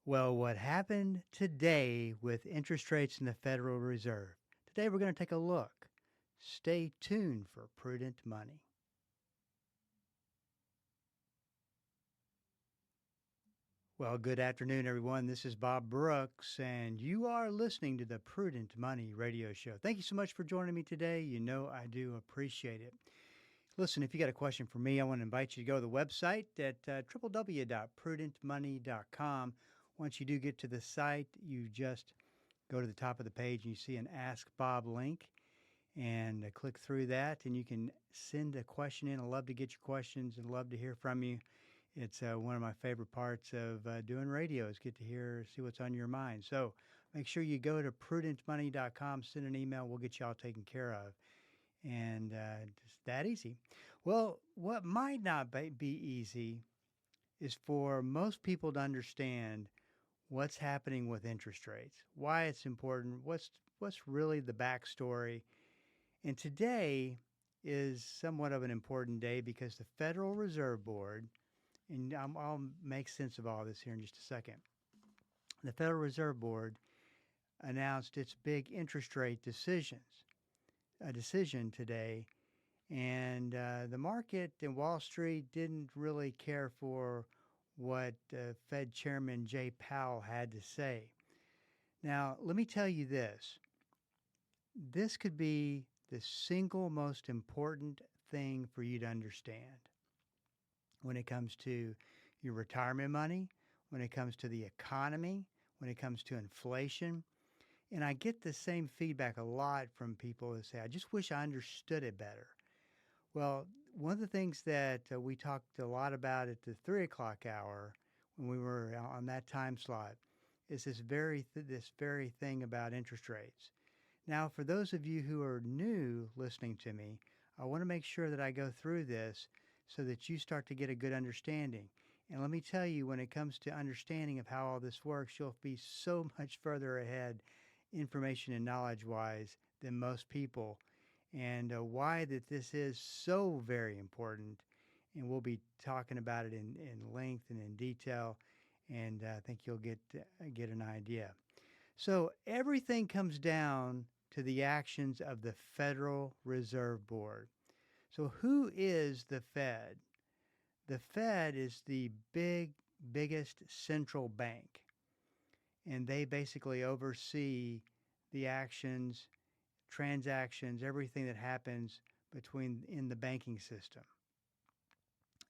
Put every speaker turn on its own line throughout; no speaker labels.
Well, what happened today with interest rates in the Federal Reserve? Today we're going to take a look. Stay tuned for Prudent Money. Well, good afternoon, everyone. This is Bob Brooks, and you are listening to the Prudent Money Radio Show. Thank you so much for joining me today. You know I do appreciate it. Listen, if you got a question for me, I want to invite you to go to the website at www.prudentmoney.com. Once you do get to the site, you just go to the top of the page and you see an Ask Bob link and click through that and you can send a question in. I love to get your questions and love to hear from you. It's one of my favorite parts of doing radio is get to see what's on your mind. So make sure you go to prudentmoney.com, send an email. We'll get you all taken care of. And just that easy. Well, what might not be easy is for most people to understand what's happening with interest rates, why it's important, what's really the backstory. And today is somewhat of an important day because the Federal Reserve Board, and I'll make sense of all this here in just a second. The Federal Reserve Board announced its big interest rate decision today, and the market and Wall Street didn't really care for what Fed Chairman Jay Powell had to say. Now, let me tell you this. This could be the single most important thing for you to understand when it comes to your retirement money, when it comes to the economy, when it comes to inflation. And I get the same feedback a lot from people who say, I just wish I understood it better. Well, one of the things that we talked a lot about at the 3 o'clock hour when we were on that time slot is this very thing about interest rates. Now, for those of you who are new listening to me, I want to make sure that I go through this so that you start to get a good understanding. And let me tell you, when it comes to understanding of how all this works, you'll be so much further ahead information and knowledge-wise than most people, and why that this is so very important. And we'll be talking about it in length and in detail, and I think you'll get an idea. So everything comes down to the actions of the Federal Reserve Board. So who is the Fed? The Fed is the biggest central bank, and they basically oversee the actions, transactions, everything that happens in the banking system.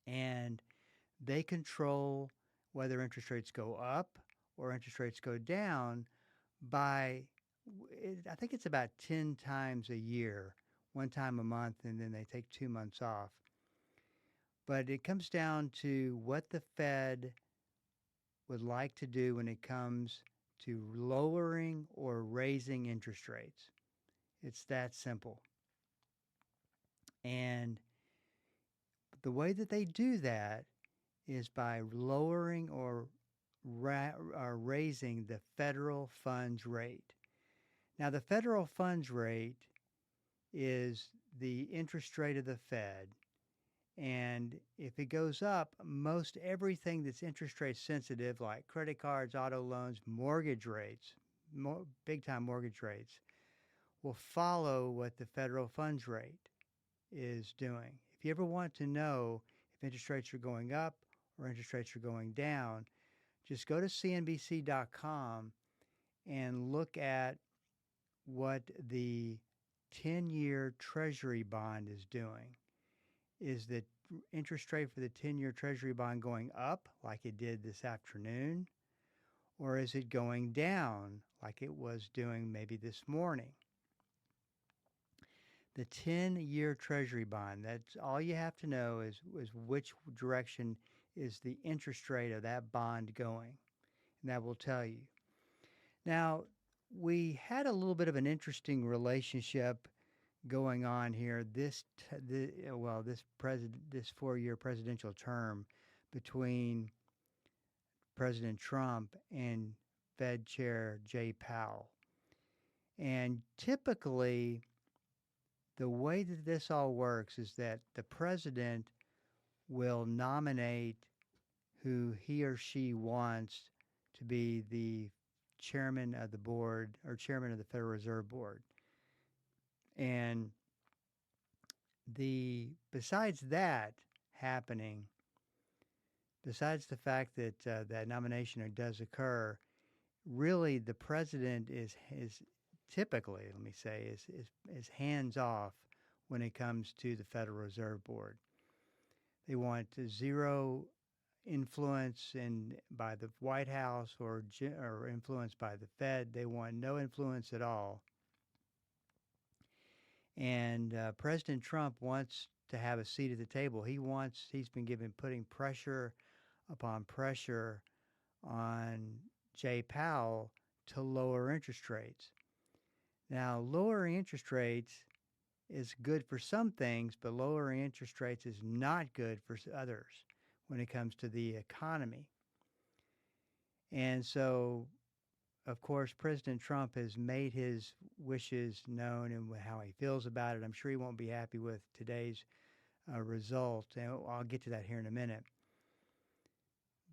And they control whether interest rates go up or interest rates go down by, I think it's about 10 times a year, one time a month, and then they take 2 months off. But it comes down to what the Fed would like to do when it comes to lowering or raising interest rates. It's that simple. And the way that they do that is by lowering or raising the federal funds rate. Now, the federal funds rate is the interest rate of the Fed. And if it goes up, most everything that's interest rate sensitive, like credit cards, auto loans, mortgage rates, big-time mortgage rates, will follow what the federal funds rate is doing. If you ever want to know if interest rates are going up or interest rates are going down, just go to CNBC.com and look at what the 10-year Treasury bond is doing. Is the interest rate for the 10-year Treasury bond going up like it did this afternoon? Or is it going down like it was doing maybe this morning? The 10-year Treasury bond, that's all you have to know is which direction is the interest rate of that bond going. And that will tell you. Now, we had a little bit of an interesting relationship going on here this 4-year presidential term between President Trump and Fed Chair Jay Powell. And typically, the way that this all works is that the president will nominate who he or she wants to be the chairman of the board or chairman of the Federal Reserve Board. And besides that happening, besides the fact that that nomination does occur, really the president is typically, let me say, is hands off when it comes to the Federal Reserve Board. They want zero influence by the White House or influence by the Fed. They want no influence at all. And President Trump wants to have a seat at the table. He's been putting pressure upon pressure on Jay Powell to lower interest rates. Now, lowering interest rates is good for some things, but lowering interest rates is not good for others when it comes to the economy. And so, of course, President Trump has made his wishes known and how he feels about it. I'm sure he won't be happy with today's result, and I'll get to that here in a minute.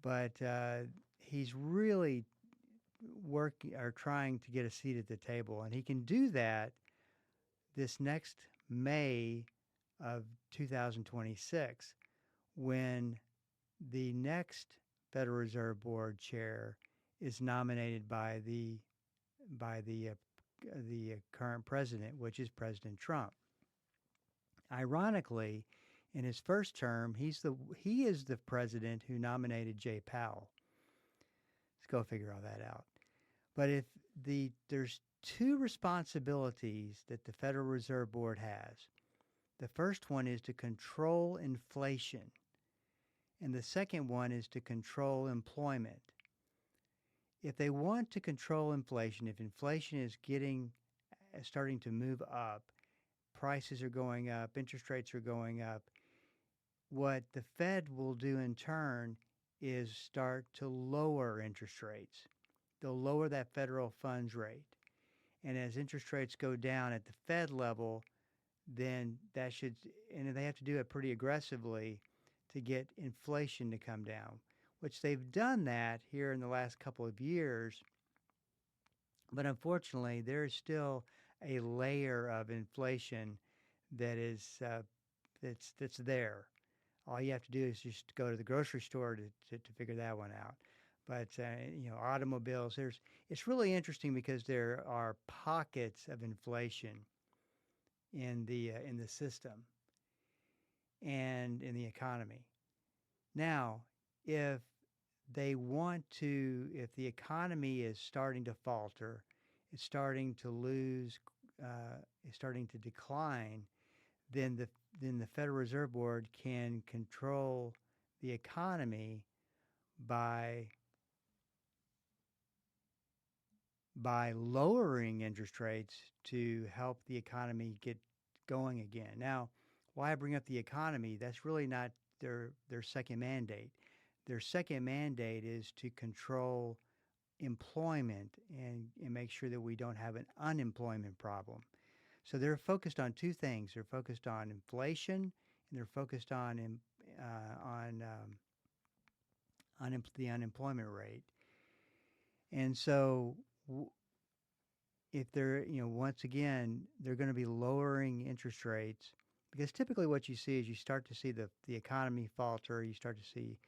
But he's really trying to get a seat at the table, and he can do that this next May of 2026 when the next Federal Reserve Board chair is nominated by the current president, which is President Trump. Ironically, in his first term, he is the president who nominated Jay Powell. Let's go figure all that out. But there's two responsibilities that the Federal Reserve Board has. The first one is to control inflation, and the second one is to control employment. If they want to control inflation, if inflation is starting to move up, prices are going up, interest rates are going up, what the Fed will do in turn is start to lower interest rates. They'll lower that federal funds rate. And as interest rates go down at the Fed level, then and they have to do it pretty aggressively to get inflation to come down, which they've done that here in the last couple of years. But unfortunately, there is still a layer of inflation that is that's there. All you have to do is just go to the grocery store to figure that one out. But automobiles. It's really interesting because there are pockets of inflation in the system and in the economy. Now, if the economy is starting to falter, it's starting to lose, it's starting to decline, then the Federal Reserve Board can control the economy by lowering interest rates to help the economy get going again. Now, why I bring up the economy, that's really not their second mandate. Their second mandate is to control employment and make sure that we don't have an unemployment problem. So they're focused on two things. They're focused on inflation, and they're focused on the unemployment rate. And so if they're, once again, they're going to be lowering interest rates, because typically what you see is you start to see the economy falter, you start to see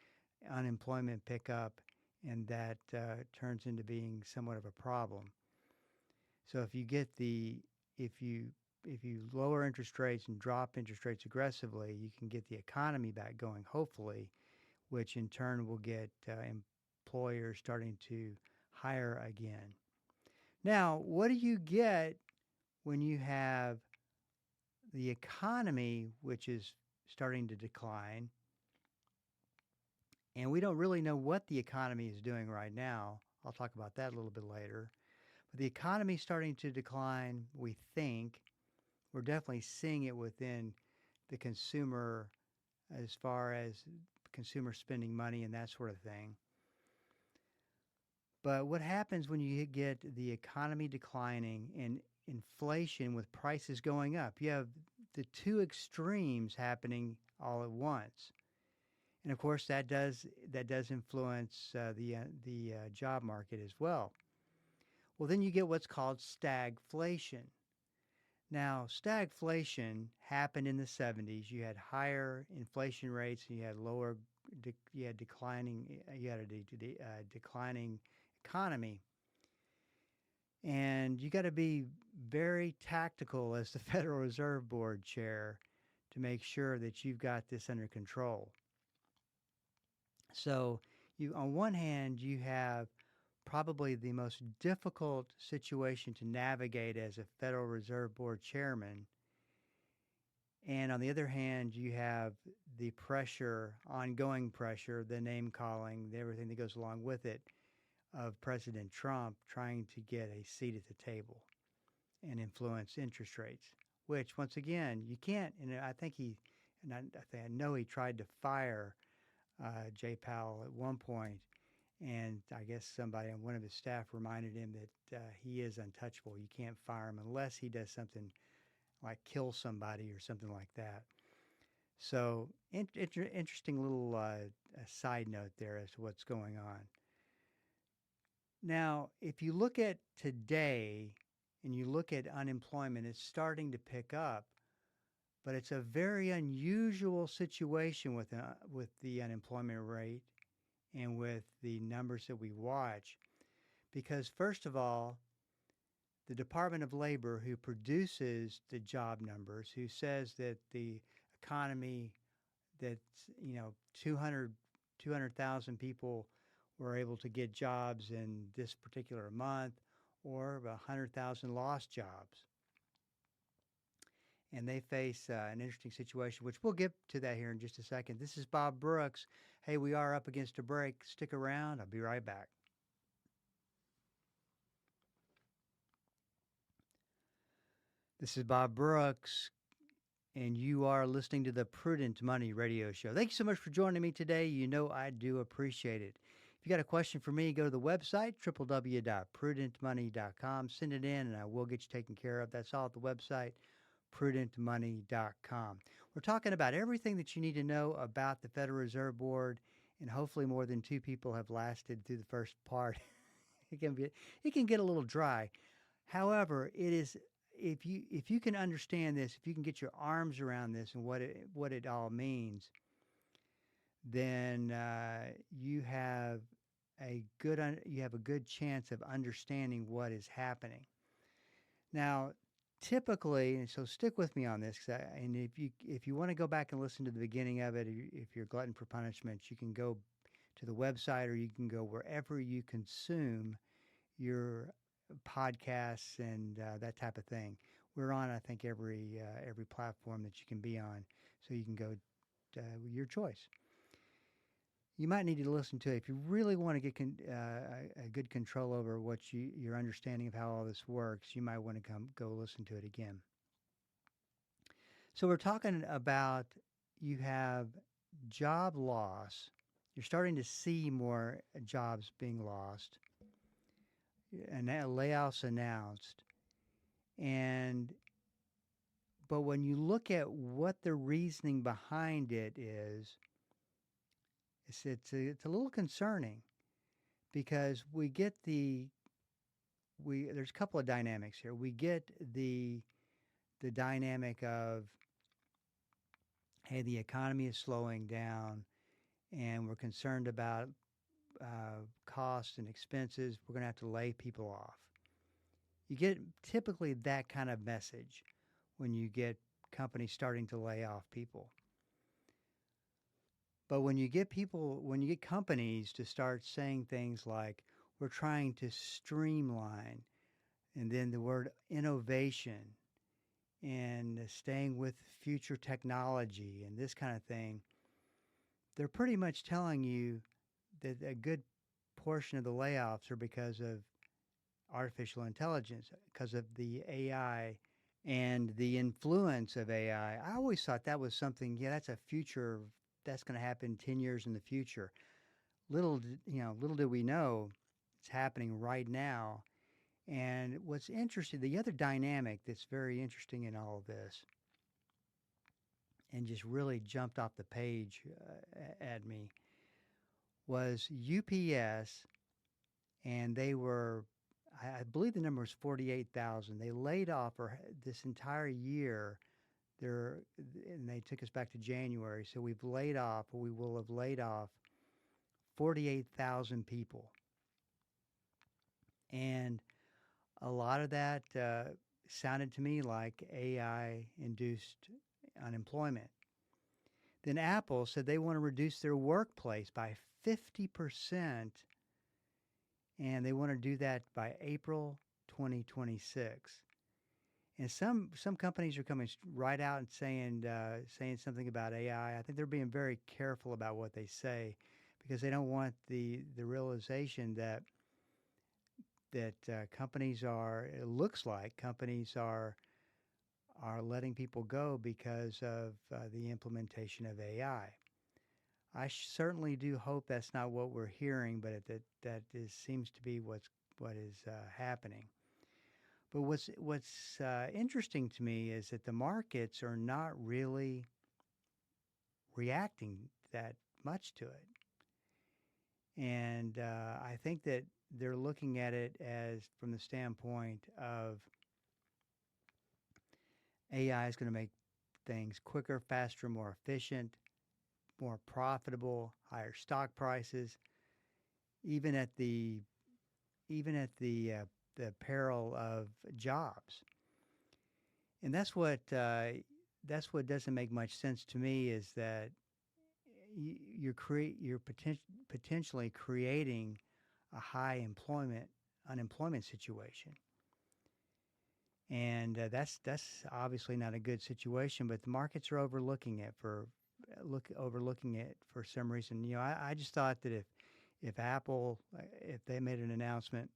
unemployment pick up, and that turns into being somewhat of a problem. So if you lower interest rates and drop interest rates aggressively, you can get the economy back going, hopefully, which in turn will get employers starting to hire again. Now, what do you get when you have the economy, which is starting to decline, and we don't really know what the economy is doing right now? I'll talk about that a little bit later. But the economy is starting to decline, we think. We're definitely seeing it within the consumer as far as consumer spending money and that sort of thing. But what happens when you get the economy declining and inflation with prices going up? You have the two extremes happening all at once. And of course, that does influence the job market as well. Well, then you get what's called stagflation. Now, stagflation happened in the 70s. You had higher inflation rates, and you had you had declining economy, and you got to be very tactical as the Federal Reserve Board chair to make sure that you've got this under control. So, on one hand, you have probably the most difficult situation to navigate as a Federal Reserve Board chairman. And on the other hand, you have the pressure, ongoing pressure, the name calling, everything that goes along with it, of President Trump trying to get a seat at the table and influence interest rates, which, once again, you can't. And I think I know he tried to fire Jay Powell at one point, and I guess somebody on one of his staff reminded him that he is untouchable. You can't fire him unless he does something like kill somebody or something like that. So, interesting little side note there as to what's going on. Now, if you look at today and you look at unemployment, it's starting to pick up, but it's a very unusual situation with the unemployment rate and with the numbers that we watch. Because, first of all, the Department of Labor, who produces the job numbers, who says that the economy, that 200,000 people were able to get jobs in this particular month, or 100,000 lost jobs. And they face an interesting situation, which we'll get to that here in just a second. This is Bob Brooks. Hey, we are up against a break. Stick around. I'll be right back. This is Bob Brooks, and you are listening to the Prudent Money Radio Show. Thank you so much for joining me today. You know I do appreciate it. If you got a question for me, go to the website, www.prudentmoney.com. Send it in, and I will get you taken care of. That's all at the website, prudentmoney.com. We're talking about everything that you need to know about the Federal Reserve Board, and hopefully more than two people have lasted through the first part. It can get a little dry. However, it is if you can understand this, if you can get your arms around this and what it all means, then you have a good chance of understanding what is happening. Now, typically, and so stick with me on this, and if you want to go back and listen to the beginning of it, if you're glutton for punishment, you can go to the website, or you can go wherever you consume your podcasts and that type of thing. We're on, I think, every platform that you can be on, so you can go your choice. You might need to listen to it if you really want to get a good control over what your understanding of how all this works. You might want to go listen to it again. So we're talking about, you have job loss. You're starting to see more jobs being lost, and layoffs announced. But when you look at what the reasoning behind it is, it's a little concerning, because there's a couple of dynamics here. We get the dynamic of, hey, the economy is slowing down, and we're concerned about costs and expenses. We're going to have to lay people off. You get typically that kind of message when you get companies starting to lay off people. But when you get companies to start saying things like, we're trying to streamline, and then the word innovation, and staying with future technology and this kind of thing, they're pretty much telling you that a good portion of the layoffs are because of artificial intelligence, because of the AI and the influence of AI. I always thought that was something, that's a future, that's going to happen 10 years in the future. Little did we know it's happening right now. And what's interesting, the other dynamic that's very interesting in all of this and just really jumped off the page at me was UPS, and they were, I believe the number was 48,000. They laid off or this entire year. They're, and they took us back to January. So we've laid off, or we will have laid off 48,000 people. And a lot of that sounded to me like AI induced unemployment. Then Apple said they want to reduce their workplace by 50%, and they want to do that by April 2026. And some companies are coming right out and saying something about AI. I think they're being very careful about what they say because they don't want the realization that companies are. It looks like companies are letting people go because of the implementation of AI. I certainly do hope that's not what we're hearing, but that seems to be what is happening. But what's interesting to me is that the markets are not really reacting that much to it, and I think that they're looking at it as from the standpoint of AI is going to make things quicker, faster, more efficient, more profitable, higher stock prices, even at the the peril of jobs. And that's what doesn't make much sense to me is that you're potentially creating a high employment unemployment situation, and that's obviously not a good situation. But the markets are overlooking it for overlooking it for some reason. I just thought that if Apple if they made an announcement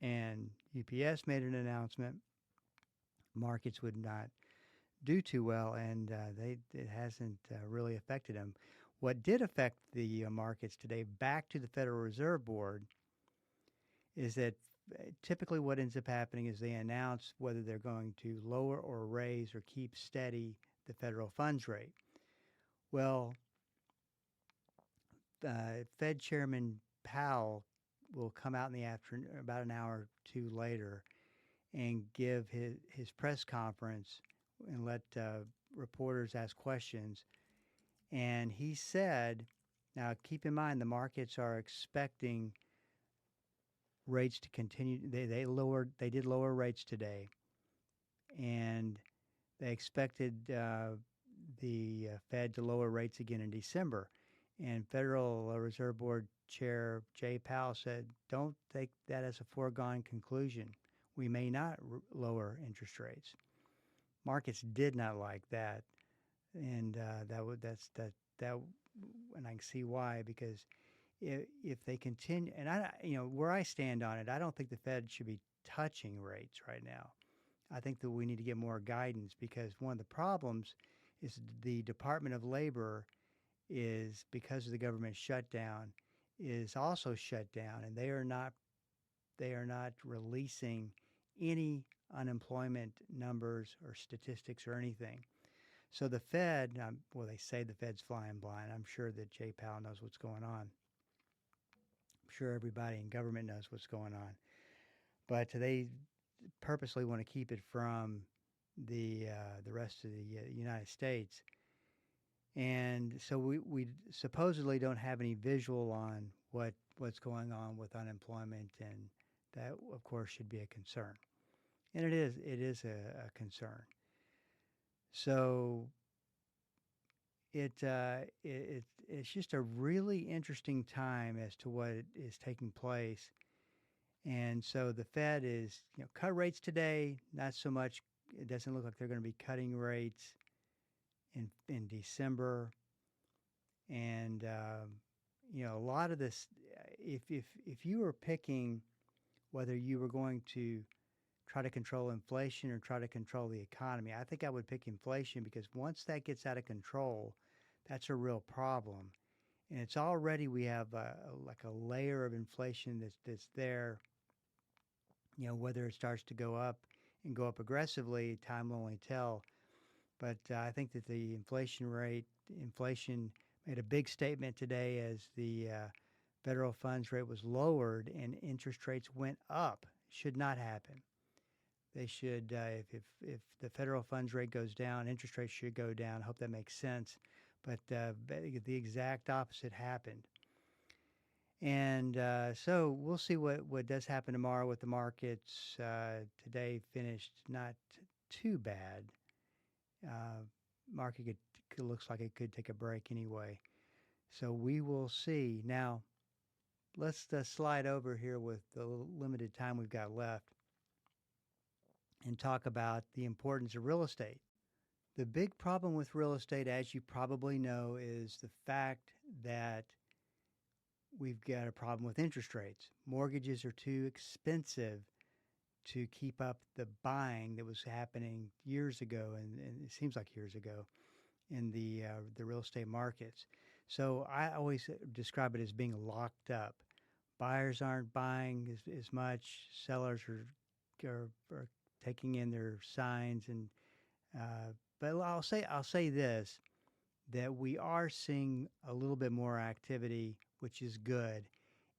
and UPS made an announcement, markets would not do too well, and it hasn't really affected them. What did affect the markets today, back to the Federal Reserve Board, is that typically what ends up happening is they announce whether they're going to lower or raise or keep steady the federal funds rate. Well, Fed Chairman Powell will come out in the afternoon, about an hour or two later, and give his press conference and let reporters ask questions. And he said, now keep in mind the markets are expecting rates to continue. They did lower rates today, and they expected the Fed to lower rates again in December. And Federal Reserve Board Chair Jay Powell said, "Don't take that as a foregone conclusion. We may not lower interest rates." Markets did not like that, and and I can see why, because if they continue, and where I stand on it, I don't think the Fed should be touching rates right now. I think that we need to get more guidance, because one of the problems is the Department of Labor is, because of the government shutdown, is also shut down, and they are not releasing any unemployment numbers or statistics or anything. So the Fed, well, they say the Fed's flying blind. I'm sure that Jay Powell knows what's going on. I'm sure everybody in government knows what's going on. But they purposely want to keep it from the rest of the United States. And so we supposedly don't have any visual on what's going on with unemployment, and that, of course, should be a concern. And it is a concern. So it's just a really interesting time as to what is taking place. And so the Fed is cut rates today, not so much. It doesn't look like they're going to be cutting rates in December. And a lot of this, if you were picking whether you were going to try to control inflation or try to control the economy, I think I would pick inflation, because once that gets out of control, that's a real problem. And it's already, we have like a layer of inflation that's there. Whether it starts to go up and go up aggressively, time will only tell. But I think that the inflation made a big statement today as the federal funds rate was lowered and interest rates went up. Should not happen. They should, if the federal funds rate goes down, interest rates should go down. I hope that makes sense. But the exact opposite happened. And so we'll see what does happen tomorrow with the markets. Today finished not too bad. Uh, market looks like it could take a break anyway. So we will see. Now, let's slide over here with the limited time we've got left and talk about the importance of real estate. The big problem with real estate, as you probably know, is the fact that we've got a problem with interest rates. Mortgages are too expensive to keep up the buying that was happening years ago, and it seems like years ago in the real estate markets. So I always describe it as being locked up. Buyers aren't buying as much. Sellers are taking in their signs, and but I'll say this, that we are seeing a little bit more activity, which is good.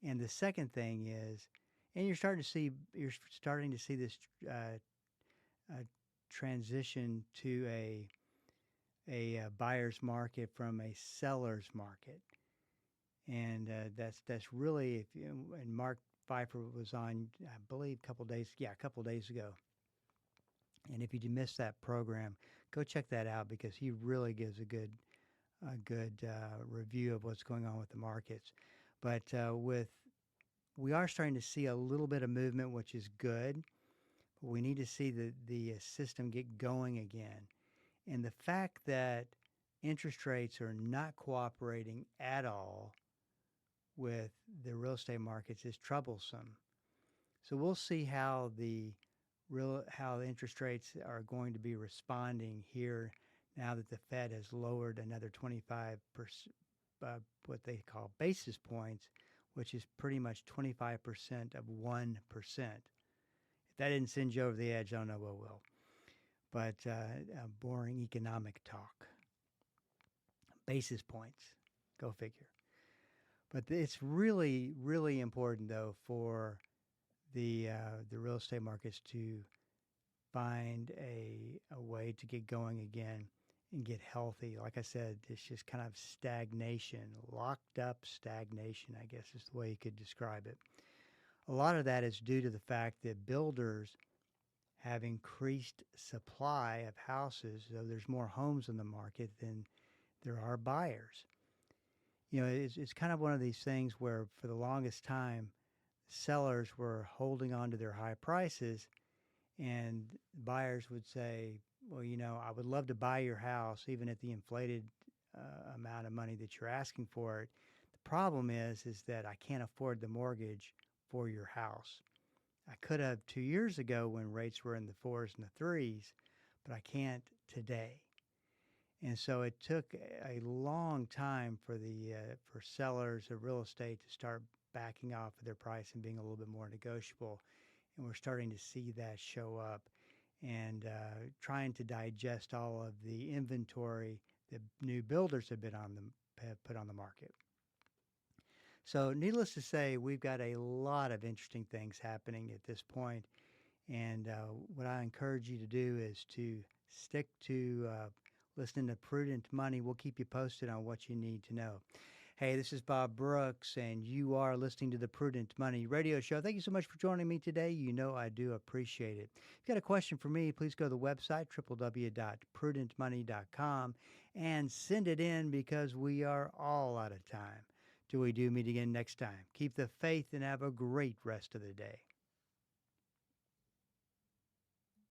And the second thing is, and you're starting to see this transition to a buyer's market from a seller's market, and that's really and Mark Pfeiffer was on, I believe, a couple days ago. And if you missed that program, go check that out because he really gives a good review of what's going on with the markets. But we are starting to see a little bit of movement, which is good. But we need to see the system get going again. And the fact that interest rates are not cooperating at all with the real estate markets is troublesome. So we'll see how the interest rates are going to be responding here now that the Fed has lowered another 25%, what they call basis points, which is pretty much 25% of 1%. If that didn't send you over the edge, I don't know what will. But boring economic talk. Basis points, go figure. But it's really, really important, though, for the real estate markets to find a way to get going again and get healthy. Like I said, it's just kind of stagnation, locked up stagnation, I guess is the way you could describe it. A lot of that is due to the fact that builders have increased supply of houses, so there's more homes in the market than there are buyers. You know, it's kind of one of these things where for the longest time, sellers were holding on to their high prices, and buyers would say, well, you know, I would love to buy your house even at the inflated amount of money that you're asking for it. The problem is that I can't afford the mortgage for your house. I could have 2 years ago when rates were in the 4s and the 3s, but I can't today. And so it took a long time for for sellers of real estate to start backing off of their price and being a little bit more negotiable. And we're starting to see that show up, and trying to digest all of the inventory that new builders have put on the market. So needless to say, we've got a lot of interesting things happening at this point. And what I encourage you to do is to stick to listening to Prudent Money. We'll keep you posted on what you need to know. Hey, this is Bob Brooks, and you are listening to the Prudent Money Radio Show. Thank you so much for joining me today. You know I do appreciate it. If you've got a question for me, please go to the website, www.prudentmoney.com, and send it in because we are all out of time. Till we do meet again next time. Keep the faith and have a great rest of the day.